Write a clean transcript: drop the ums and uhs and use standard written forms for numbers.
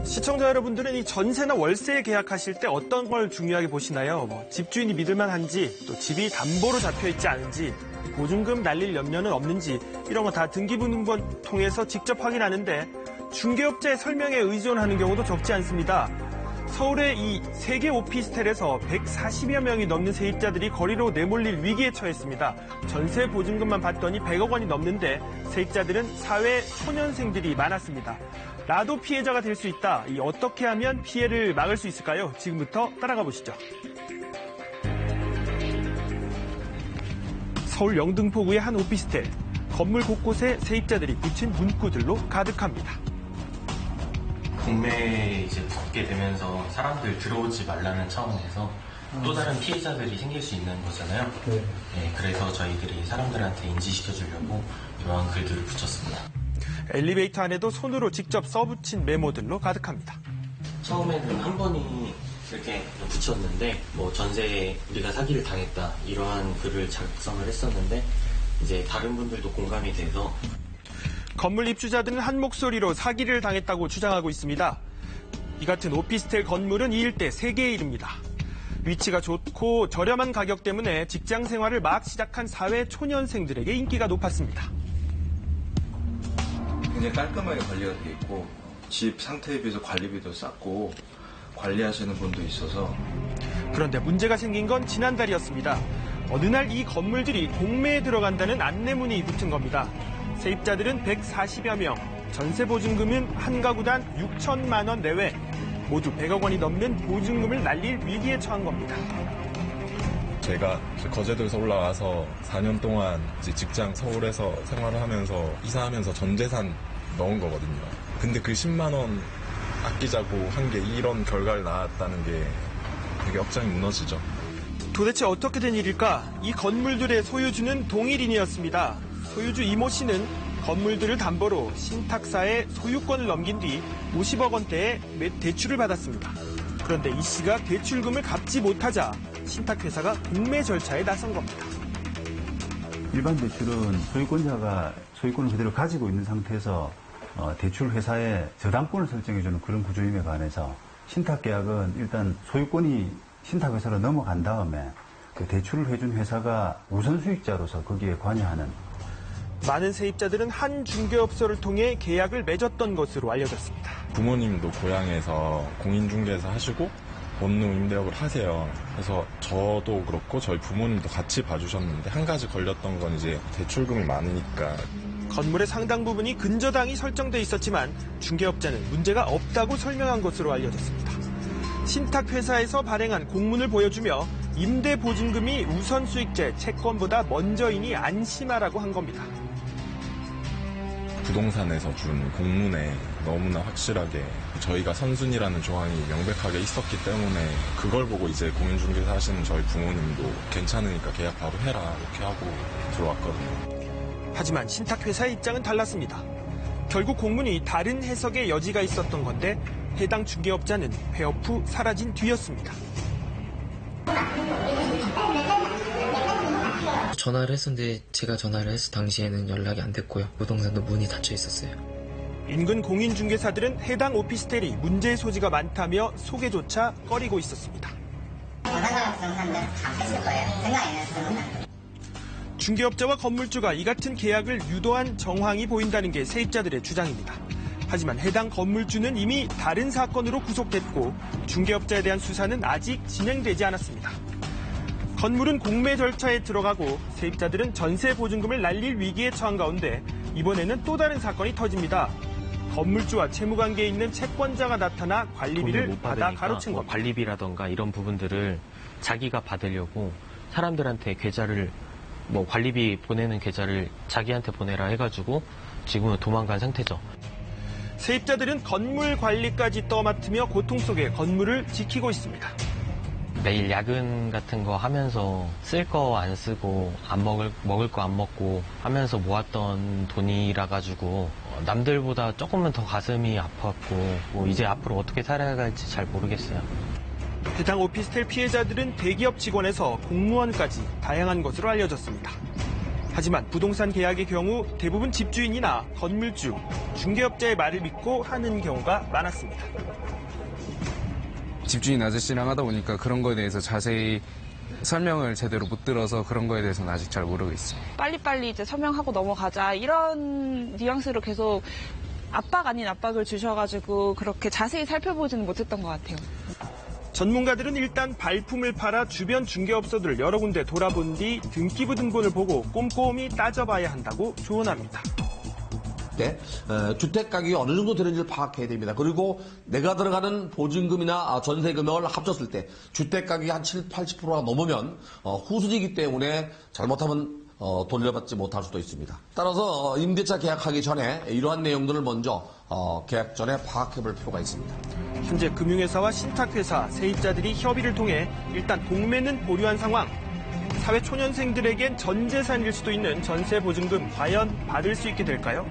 시청자 여러분들은 이 전세나 월세 계약하실 때 어떤 걸 중요하게 보시나요? 집주인이 믿을만한지, 또 집이 담보로 잡혀있지 않은지, 보증금 날릴 염려는 없는지 이런 거 다 등기부등본 통해서 직접 확인하는데 중개업자의 설명에 의존하는 경우도 적지 않습니다. 서울의 이 3개 오피스텔에서 140여 명이 넘는 세입자들이 거리로 내몰릴 위기에 처했습니다. 전세 보증금만 받더니 100억 원이 넘는데 세입자들은 사회 초년생들이 많았습니다. 나도 피해자가 될 수 있다. 어떻게 하면 피해를 막을 수 있을까요? 지금부터 따라가 보시죠. 서울 영등포구의 한 오피스텔. 건물 곳곳에 세입자들이 붙인 문구들로 가득합니다. 공매에 이제 붙게 되면서 사람들 들어오지 말라는 차원에서 또 다른 피해자들이 생길 수 있는 거잖아요. 네, 그래서 저희들이 사람들한테 인지시켜주려고 이러한 글들을 붙였습니다. 엘리베이터 안에도 손으로 직접 써붙인 메모들로 가득합니다. 처음에는 한 번이 이렇게 붙였는데 전세에 우리가 사기를 당했다 이러한 글을 작성을 했었는데 이제 다른 분들도 공감이 돼서 건물 입주자들은 한 목소리로 사기를 당했다고 주장하고 있습니다. 이 같은 오피스텔 건물은 이 일대 3개에 이릅니다. 위치가 좋고 저렴한 가격 때문에 직장 생활을 막 시작한 사회 초년생들에게 인기가 높았습니다. 굉장히 깔끔하게 관리가 돼 있고 집 상태에 비해서 관리비도 쌌고 관리하시는 분도 있어서. 그런데 문제가 생긴 건 지난달이었습니다. 어느 날 이 건물들이 공매에 들어간다는 안내문이 붙은 겁니다. 세입자들은 140여 명, 전세 보증금은 한 가구당 6천만 원 내외, 모두 100억 원이 넘는 보증금을 날릴 위기에 처한 겁니다. 제가 거제도에서 올라와서 4년 동안 이제 직장 서울에서 생활을 하면서 이사하면서 전 재산 넣은 거거든요. 근데 그 10만 원 아끼자고 한 게 이런 결과를 낳았다는 게 되게 억장이 무너지죠. 도대체 어떻게 된 일일까? 이 건물들의 소유주는 동일인이었습니다. 소유주 이모 씨는 건물들을 담보로 신탁사에 소유권을 넘긴 뒤 50억 원대의 대출을 받았습니다. 그런데 이 씨가 대출금을 갚지 못하자 신탁회사가 공매 절차에 나선 겁니다. 일반 대출은 소유권자가 소유권을 그대로 가지고 있는 상태에서 대출 회사에 저당권을 설정해주는 그런 구조임에 반해서 신탁계약은 일단 소유권이 신탁회사로 넘어간 다음에 그 대출을 해준 회사가 우선 수익자로서 거기에 관여하는. 많은 세입자들은 한 중개업소를 통해 계약을 맺었던 것으로 알려졌습니다. 부모님도 고향에서 공인중개사 하시고 원룸 임대업을 하세요. 그래서 저도 그렇고 저희 부모님도 같이 봐주셨는데 한 가지 걸렸던 건 이제 대출금이 많으니까. 건물의 상당 부분이 근저당이 설정돼 있었지만 중개업자는 문제가 없다고 설명한 것으로 알려졌습니다. 신탁회사에서 발행한 공문을 보여주며 임대보증금이 우선 수익제 채권보다 먼저이니 안심하라고 한 겁니다. 부동산에서 준 공문에 너무나 확실하게 저희가 선순위라는 조항이 명백하게 있었기 때문에 그걸 보고 이제 공인중개사 하시는 저희 부모님도 괜찮으니까 계약 바로 해라 이렇게 하고 들어왔거든요. 하지만 신탁회사의 입장은 달랐습니다. 결국 공문이 다른 해석의 여지가 있었던 건데 해당 중개업자는 폐업 후 사라진 뒤였습니다. 전화를 했었는데 제가 전화를 했을 당시에는 연락이 안 됐고요. 부동산도 문이 닫혀 있었어요. 인근 공인중개사들은 해당 오피스텔이 문제의 소지가 많다며 소개조차 꺼리고 있었습니다. 중개업자와 건물주가 이 같은 계약을 유도한 정황이 보인다는 게 세입자들의 주장입니다. 하지만 해당 건물주는 이미 다른 사건으로 구속됐고 중개업자에 대한 수사는 아직 진행되지 않았습니다. 건물은 공매 절차에 들어가고 세입자들은 전세 보증금을 날릴 위기에 처한 가운데 이번에는 또 다른 사건이 터집니다. 건물주와 채무관계에 있는 채권자가 나타나 관리비를 받아 가로챈 겁니다. 관리비라던가 이런 부분들을 자기가 받으려고 사람들한테 계좌를 관리비 보내는 계좌를 자기한테 보내라 해가지고 지금은 도망간 상태죠. 세입자들은 건물 관리까지 떠맡으며 고통 속에 건물을 지키고 있습니다. 매일 야근 같은 거 하면서 쓸 거 안 쓰고 먹을 거 안 먹고 하면서 모았던 돈이라 가지고 남들보다 조금은 더 가슴이 아팠고 이제 앞으로 어떻게 살아갈지 잘 모르겠어요. 해당 오피스텔 피해자들은 대기업 직원에서 공무원까지 다양한 것으로 알려졌습니다. 하지만 부동산 계약의 경우 대부분 집주인이나 건물주, 중개업자의 말을 믿고 하는 경우가 많았습니다. 집주인 아저씨랑 하다 보니까 그런 거에 대해서 자세히 설명을 제대로 못 들어서 그런 거에 대해서는 아직 잘 모르고 있어요. 빨리빨리 이제 서명하고 넘어가자 이런 뉘앙스로 계속 압박 아닌 압박을 주셔가지고 그렇게 자세히 살펴보지는 못했던 것 같아요. 전문가들은 일단 발품을 팔아 주변 중개업소들을 여러 군데 돌아본 뒤 등기부 등본을 보고 꼼꼼히 따져봐야 한다고 조언합니다. 때 주택 가격이 어느 정도 되는지를 파악해야 됩니다. 그리고 내가 들어가는 보증금이나 전세 금액을 합쳤을 때 주택 가격이 한 80%가 넘으면 후순위이기 때문에 잘못하면 돌려받지 못할 수도 있습니다. 따라서 임대차 계약하기 전에 이러한 내용들을 먼저 계약 전에 파악해 볼 필요가 있습니다. 현재 금융회사와 신탁회사, 세입자들이 협의를 통해 일단 동매는 보류한 상황. 사회초년생들에겐 전 재산일 수도 있는 전세 보증금 과연 받을 수 있게 될까요?